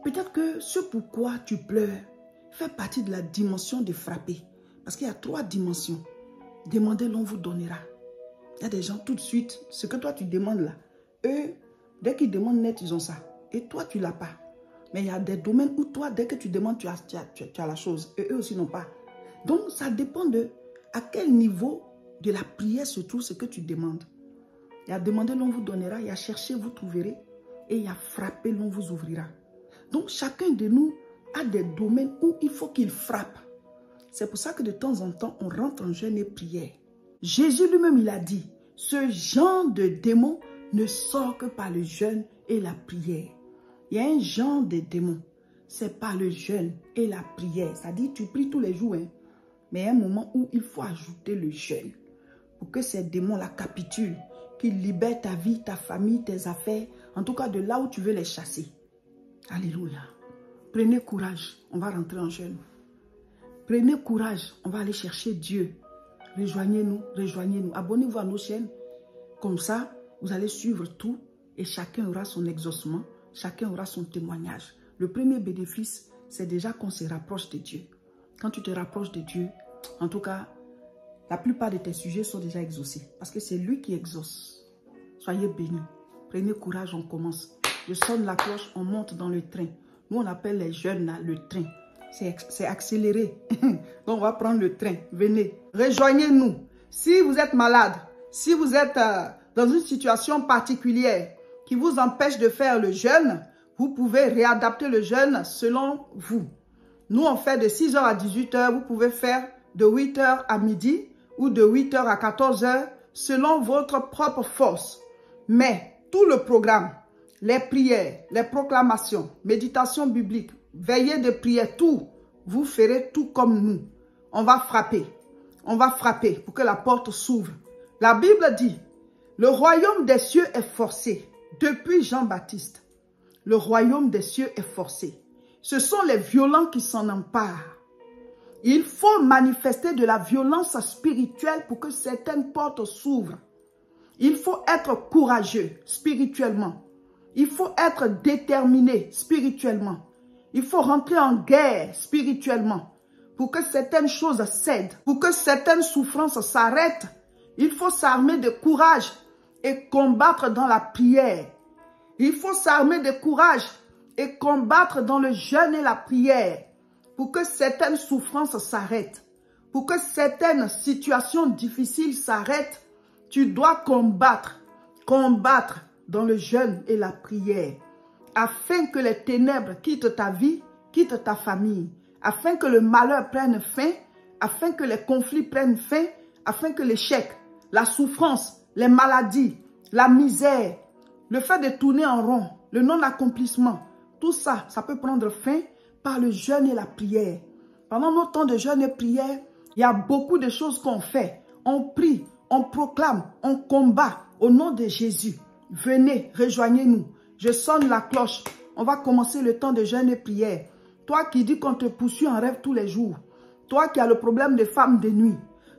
Peut-être que ce pourquoi tu pleures fait partie de la dimension de frapper. Parce qu'il y a 3 dimensions. Demandez, l'on vous donnera. Il y a des gens, tout de suite, ce que toi tu demandes là, eux, dès qu'ils demandent net, ils ont ça. Et toi, tu ne l'as pas. Mais il y a des domaines où toi, dès que tu demandes, tu as la chose. Et eux aussi n'ont pas. Donc, ça dépend de à quel niveau de la prière se trouve ce que tu demandes. Il y a demandé, l'on vous donnera. Il y a cherché, vous trouverez. Et il y a frappé, l'on vous ouvrira. Donc, chacun de nous a des domaines où il faut qu'il frappe. C'est pour ça que de temps en temps, on rentre en jeûne et prière. Jésus lui-même, il a dit, ce genre de démon ne sort que par le jeûne et la prière. Il y a un genre de démon, c'est par le jeûne et la prière. Ça dit, tu pries tous les jours, hein? Mais il y a un moment où il faut ajouter le jeûne pour que ces démons-là capitulent, qu'ils libèrent ta vie, ta famille, tes affaires, en tout cas de là où tu veux les chasser. Alléluia. Prenez courage, on va rentrer en jeûne. Prenez courage, on va aller chercher Dieu. Rejoignez-nous, rejoignez-nous. Abonnez-vous à nos chaînes. Comme ça, vous allez suivre tout et chacun aura son exaucement, chacun aura son témoignage. Le premier bénéfice, c'est déjà qu'on se rapproche de Dieu. Quand tu te rapproches de Dieu, en tout cas, la plupart de tes sujets sont déjà exaucés. Parce que c'est lui qui exauce. Soyez bénis. Prenez courage, on commence. Je sonne la cloche, on monte dans le train. Nous, on appelle les jeunes là, le train. C'est accéléré. Donc, on va prendre le train. Venez. Rejoignez-nous. Si vous êtes malade, si vous êtes dans une situation particulière qui vous empêche de faire le jeûne, vous pouvez réadapter le jeûne selon vous. Nous, on fait de 6h à 18h. Vous pouvez faire de 8h à midi ou de 8h à 14h selon votre propre force. Mais tout le programme, les prières, les proclamations, méditation biblique, veillée de prière, tout, vous ferez tout comme nous. On va frapper pour que la porte s'ouvre. La Bible dit, le royaume des cieux est forcé. Depuis Jean-Baptiste, le royaume des cieux est forcé. Ce sont les violents qui s'en emparent. Il faut manifester de la violence spirituelle pour que certaines portes s'ouvrent. Il faut être courageux spirituellement. Il faut être déterminé spirituellement. Il faut rentrer en guerre spirituellement pour que certaines choses cèdent, pour que certaines souffrances s'arrêtent. Il faut s'armer de courage et combattre dans la prière. Il faut s'armer de courage et combattre dans le jeûne et la prière pour que certaines souffrances s'arrêtent, pour que certaines situations difficiles s'arrêtent. Tu dois combattre dans le jeûne et la prière, afin que les ténèbres quittent ta vie, quittent ta famille, afin que le malheur prenne fin, afin que les conflits prennent fin, afin que l'échec, la souffrance, les maladies, la misère, le fait de tourner en rond, le non-accomplissement, tout ça, ça peut prendre fin par le jeûne et la prière. Pendant nos temps de jeûne et prière, il y a beaucoup de choses qu'on fait. On prie, on proclame, on combat au nom de Jésus. Venez, rejoignez-nous. Je sonne la cloche. On va commencer le temps de jeûne et prière. Toi qui dis qu'on te poursuit en rêve tous les jours. Toi qui as le problème de femme de nuit.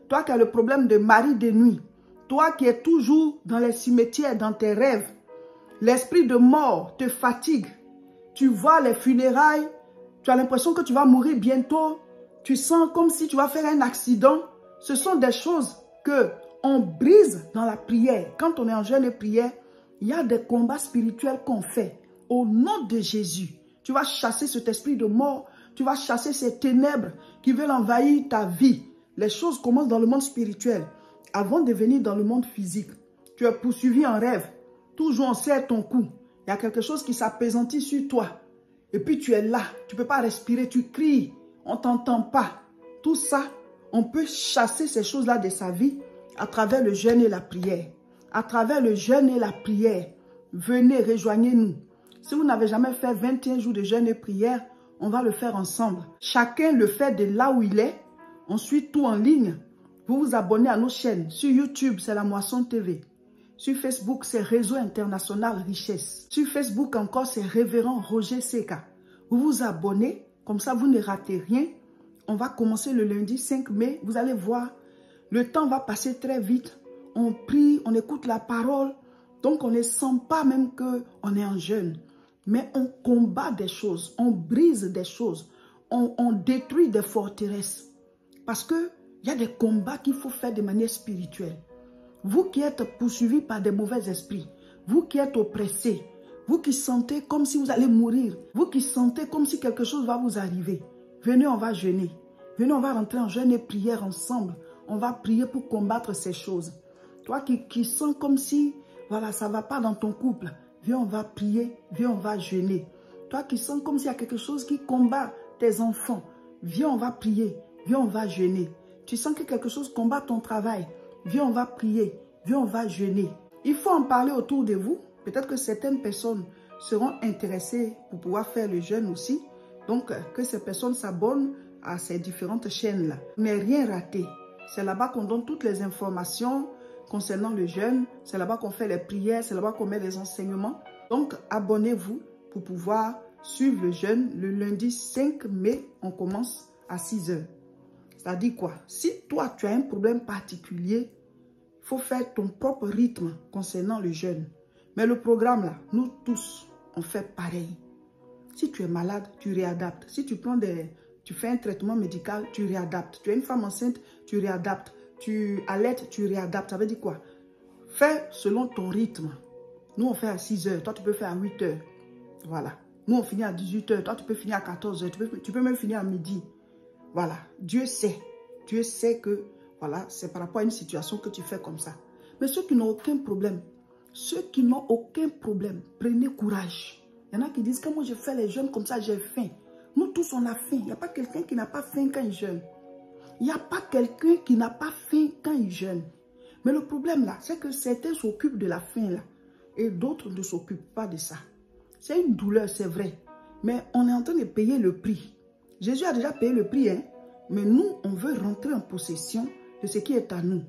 Toi qui as le problème de mari de nuit. Toi qui es toujours dans les cimetières, dans tes rêves. L'esprit de mort te fatigue. Tu vois les funérailles. Tu as l'impression que tu vas mourir bientôt. Tu sens comme si tu vas faire un accident. Ce sont des choses que on brise dans la prière. Quand on est en jeûne et prière, il y a des combats spirituels qu'on fait. Au nom de Jésus, tu vas chasser cet esprit de mort. Tu vas chasser ces ténèbres qui veulent envahir ta vie. Les choses commencent dans le monde spirituel avant de venir dans le monde physique. Tu es poursuivi en rêve. Toujours on serre ton cou. Il y a quelque chose qui s'appesantit sur toi. Et puis tu es là. Tu ne peux pas respirer. Tu cries. On ne t'entend pas. Tout ça, on peut chasser ces choses-là de sa vie à travers le jeûne et la prière. À travers le jeûne et la prière. Venez, rejoignez-nous. Si vous n'avez jamais fait 21 jours de jeûne et prière, on va le faire ensemble. Chacun le fait de là où il est. On suit tout en ligne. Vous vous abonnez à nos chaînes. Sur YouTube, c'est La Moisson TV. Sur Facebook, c'est Réseau International Richesse. Sur Facebook encore, c'est Révérend Roger Seka. Vous vous abonnez, comme ça vous ne ratez rien. On va commencer le lundi 5 mai. Vous allez voir, le temps va passer très vite. On prie, on écoute la parole. Donc on ne sent pas même qu'on est en jeûne. Mais on combat des choses, on brise des choses, on détruit des forteresses. Parce qu'il y a des combats qu'il faut faire de manière spirituelle. Vous qui êtes poursuivis par des mauvais esprits, vous qui êtes oppressés, vous qui sentez comme si vous allez mourir, vous qui sentez comme si quelque chose va vous arriver, venez, on va jeûner. Venez, on va rentrer en jeûne et prière ensemble. On va prier pour combattre ces choses. Toi qui sens comme si, voilà, ça ne va pas dans ton couple, viens, on va prier, viens, on va jeûner. Toi qui sens comme s'il y a quelque chose qui combat tes enfants, viens, on va prier, viens, on va jeûner. Tu sens que quelque chose combat ton travail, viens, on va prier, viens, on va jeûner. Il faut en parler autour de vous. Peut-être que certaines personnes seront intéressées pour pouvoir faire le jeûne aussi. Donc, que ces personnes s'abonnent à ces différentes chaînes-là. Mais rien raté. C'est là-bas qu'on donne toutes les informations concernant le jeûne. C'est là-bas qu'on fait les prières. C'est là-bas qu'on met les enseignements. Donc, abonnez-vous pour pouvoir suivre le jeûne. Le lundi 5 mai, on commence à 6 h. C'est-à-dire quoi? Si toi, tu as un problème particulier, il faut faire ton propre rythme concernant le jeûne. Mais le programme là, nous tous, on fait pareil. Si tu es malade, tu réadaptes. Si tu fais un traitement médical, tu réadaptes. Tu es une femme enceinte, tu réadaptes. Tu allaites, tu réadaptes. Ça veut dire quoi? Fais selon ton rythme. Nous, on fait à 6 h. Toi, tu peux faire à 8 h. Voilà. Nous, on finit à 18 h. Toi, tu peux finir à 14 h. Tu peux même finir à midi. Voilà. Dieu sait. Dieu sait que, voilà, c'est par rapport à une situation que tu fais comme ça. Mais ceux qui n'ont aucun problème, prenez courage. Il y en a qui disent que moi je fais les jeûnes comme ça, j'ai faim. Nous tous on a faim. Il n'y a pas quelqu'un qui n'a pas faim quand il jeûne. Il n'y a pas quelqu'un qui n'a pas faim quand il jeûne. Mais le problème là, c'est que certains s'occupent de la faim là. Et d'autres ne s'occupent pas de ça. C'est une douleur, c'est vrai. Mais on est en train de payer le prix. Jésus a déjà payé le prix, hein. Mais nous, on veut rentrer en possession de ce qui est à nous.